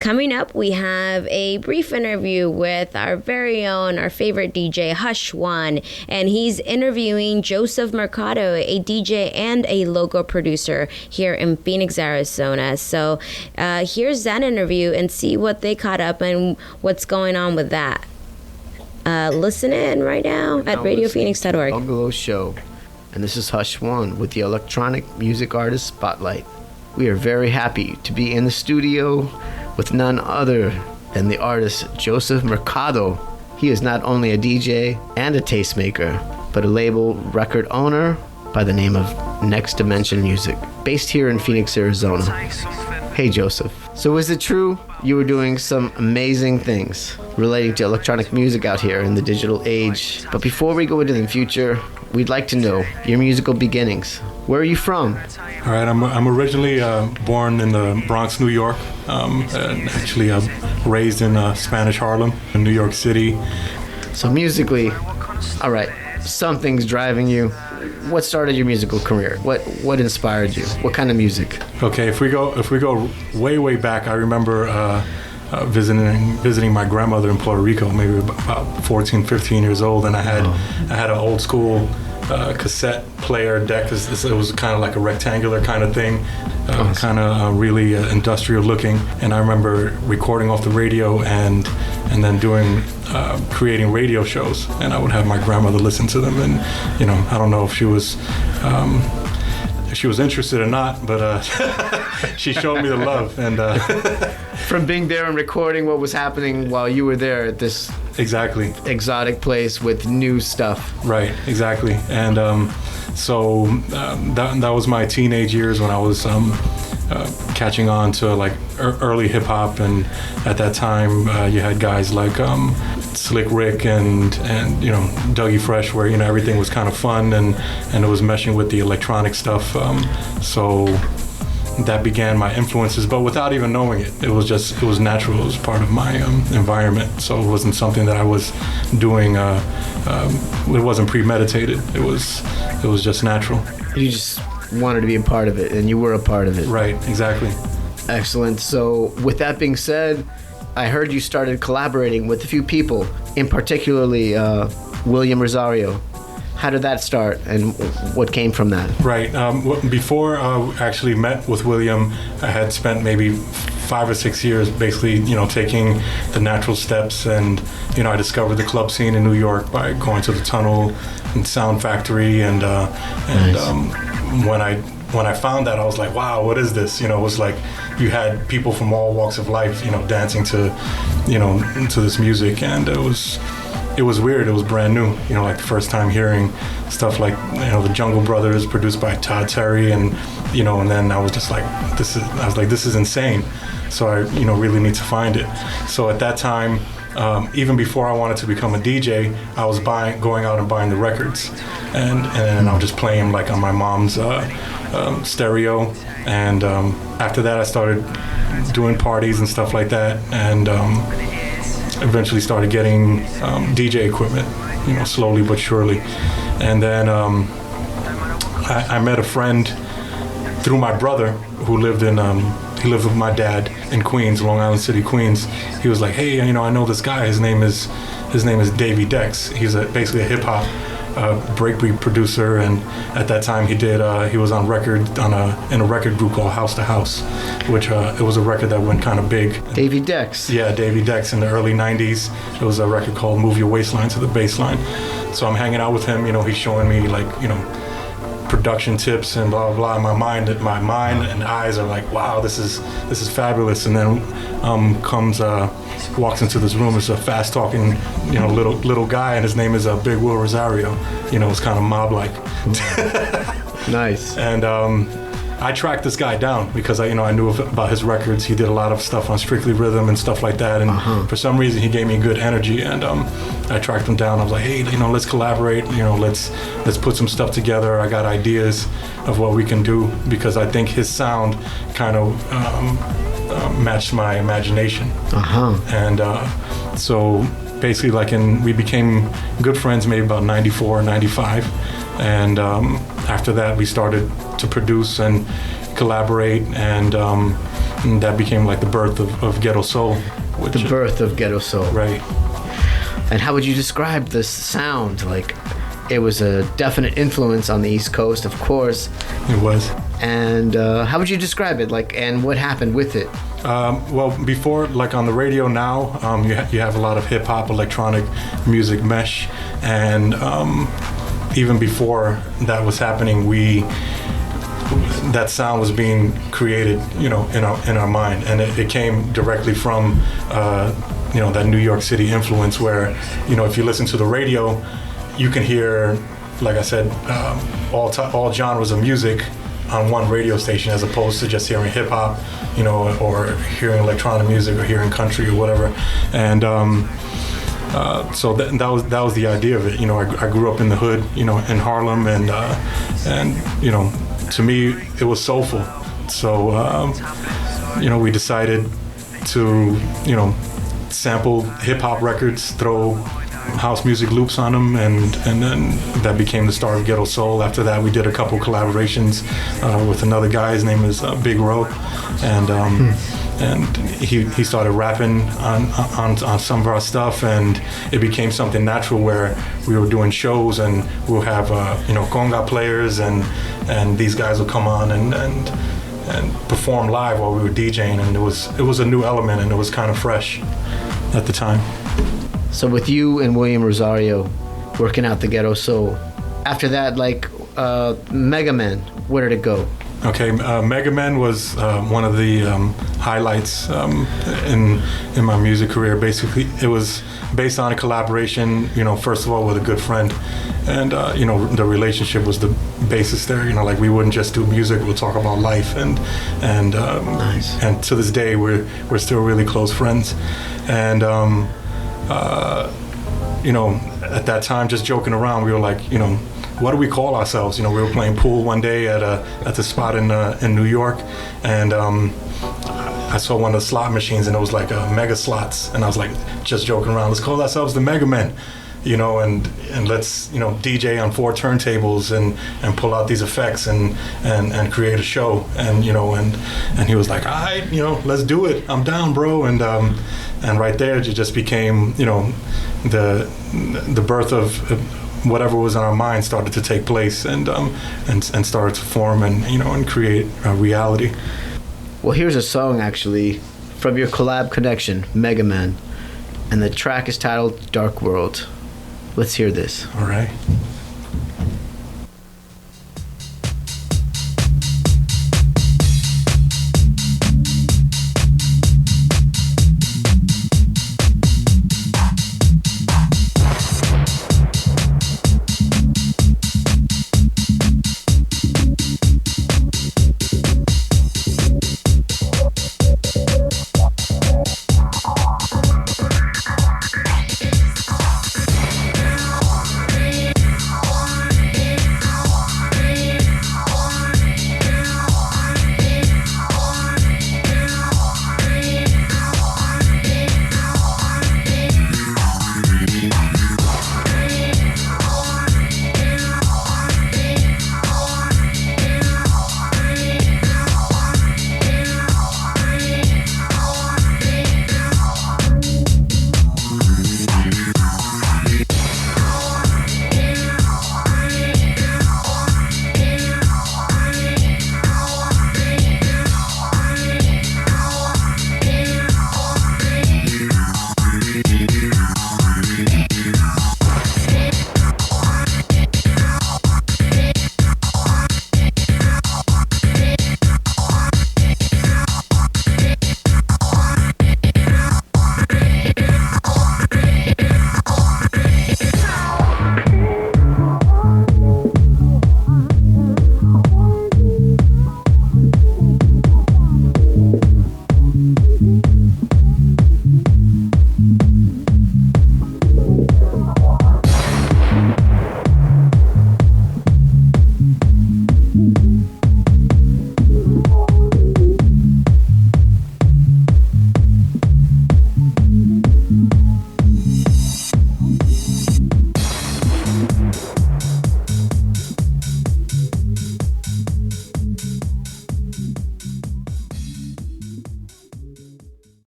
Coming up, we have a brief interview with our very own, our favorite DJ, Hush One, and he's interviewing Joseph Mercado, a DJ and a logo producer here in Phoenix, Arizona. So here's that interview and see what they caught up and what's going on with that. Listen in right now at radiophoenix.org. Bungalow Show, and this is Hush One with the Electronic Music Artist Spotlight. We are very happy to be in the studio with none other than the artist Joseph Mercado. He is not only a DJ and a tastemaker, but a label record owner by the name of Next Dimension Music, based here in Phoenix, Arizona. Hey Joseph, so is it true you were doing some amazing things relating to electronic music out here in the digital age? But before we go into the future, we'd like to know your musical beginnings. Where are you from? All right, I'm originally born in the Bronx, New York. And actually, raised in Spanish Harlem, in New York City. So musically, all right, something's driving you. What started your musical career? What inspired you? What kind of music? Okay, if we go way back, I remember visiting my grandmother in Puerto Rico, maybe about 14, 15 years old, and I had an old school cassette player deck. It was kind of like a rectangular kind of thing, kind of really industrial looking. And I remember recording off the radio and then creating radio shows. And I would have my grandmother listen to them. And I don't know if she was interested or not, but she showed me the love. And from being there and recording what was happening while you were there at this exactly exotic place with new stuff. Right, exactly. And so that was my teenage years when I was catching on to like early hip hop, and at that time you had guys like Slick Rick and Dougie Fresh, where everything was kind of fun and it was meshing with the electronic stuff. So that began my influences, but without even knowing it. It was natural. It was part of my environment. So it wasn't something that I was doing. It wasn't premeditated. It was just natural. You just wanted to be a part of it, and you were a part of it. Right, exactly. Excellent. So with that being said, I heard you started collaborating with a few people, in particularly William Rosario. How did that start, and what came from that? Right. Before I actually met with William, I had spent maybe 5 or 6 years basically, taking the natural steps, and I discovered the club scene in New York by going to the Tunnel and Sound Factory, and Nice. when I found that, I was like, wow, what is this? It was like you had people from all walks of life, dancing to, to this music, and it was weird. It was brand new, like the first time hearing stuff like, the Jungle Brothers produced by Todd Terry, and then I was just like, this is insane. So I, really need to find it. So at that time, even before I wanted to become a DJ, I was going out and buying the records, and I was just playing like on my mom's stereo. And after that, I started doing parties and stuff like that, and eventually started getting DJ equipment, slowly but surely. And then I met a friend through my brother who lived with my dad in Queens, Long Island City, Queens. He was like, hey, I know this guy. His name is Davey Dex. He's basically a hip hop breakbeat producer, and at that time he was on record in a record group called House to House, which it was a record that went kind of big. Davey Dex. Yeah, Davey Dex in the early 90s. It was a record called Move Your Waistline to the Baseline. So I'm hanging out with him, he's showing me like, production tips and blah blah blah. My mind and eyes are like, wow, this is fabulous. And then walks into this room. It's a fast talking, little guy, and his name is Big Will Rosario. It's kind of mob like. Nice. And I tracked this guy down because I knew about his records. He did a lot of stuff on Strictly Rhythm and stuff like that. And for some reason, he gave me good energy. And I tracked him down. I was like, hey, let's collaborate. Let's put some stuff together. I got ideas of what we can do, because I think his sound kind of matched my imagination. And so basically, we became good friends maybe about 94, 95. And after that, we started to produce and collaborate, and and that became like the birth of Ghetto Soul. The birth of Ghetto Soul. Right. And how would you describe this sound? Like, it was a definite influence on the East Coast, of course. It was. And how would you describe it? Like, and what happened with it? Well, before, like on the radio now, you have a lot of hip hop, electronic music mesh, and even before that was happening, that sound was being created, in our mind, and it came directly from, that New York City influence, where, if you listen to the radio, you can hear, like I said, all genres of music on one radio station, as opposed to just hearing hip hop, or hearing electronic music or hearing country or whatever. And so that was the idea of it. I grew up in the hood, in Harlem, and to me it was soulful. So we decided to sample hip hop records, throw house music loops on them, and then that became the start of Ghetto Soul. After that, we did a couple collaborations with another guy. His name is Big Ro, and he started rapping on some of our stuff, and it became something natural where we were doing shows, and we'll have conga players, and these guys would come on and perform live while we were DJing, and it was a new element, and it was kind of fresh at the time. So with you and William Rosario working out the Ghetto Soul, after that, like MegaMen, where did it go? Okay, MegaMen was one of the highlights in my music career. Basically, it was based on a collaboration, first of all with a good friend, and the relationship was the basis there. Like, we wouldn't just do music; we'll talk about life, and nice. And to this day, we're still really close friends, and at that time, just joking around, we were like, what do we call ourselves? We were playing pool one day at the spot in New York, and I saw one of the slot machines, and it was like Mega Slots, and I was like, just joking around, let's call ourselves the MegaMen, and let's DJ on 4 turntables and pull out these effects and create a show, and he was like, all right, let's do it, I'm down, bro, and right there it just became the birth of whatever was in our mind started to take place, and started to form and create a reality. Well, here's a song actually from your collab connection, MegaMen, and the track is titled Dark World. Let's hear this. All right.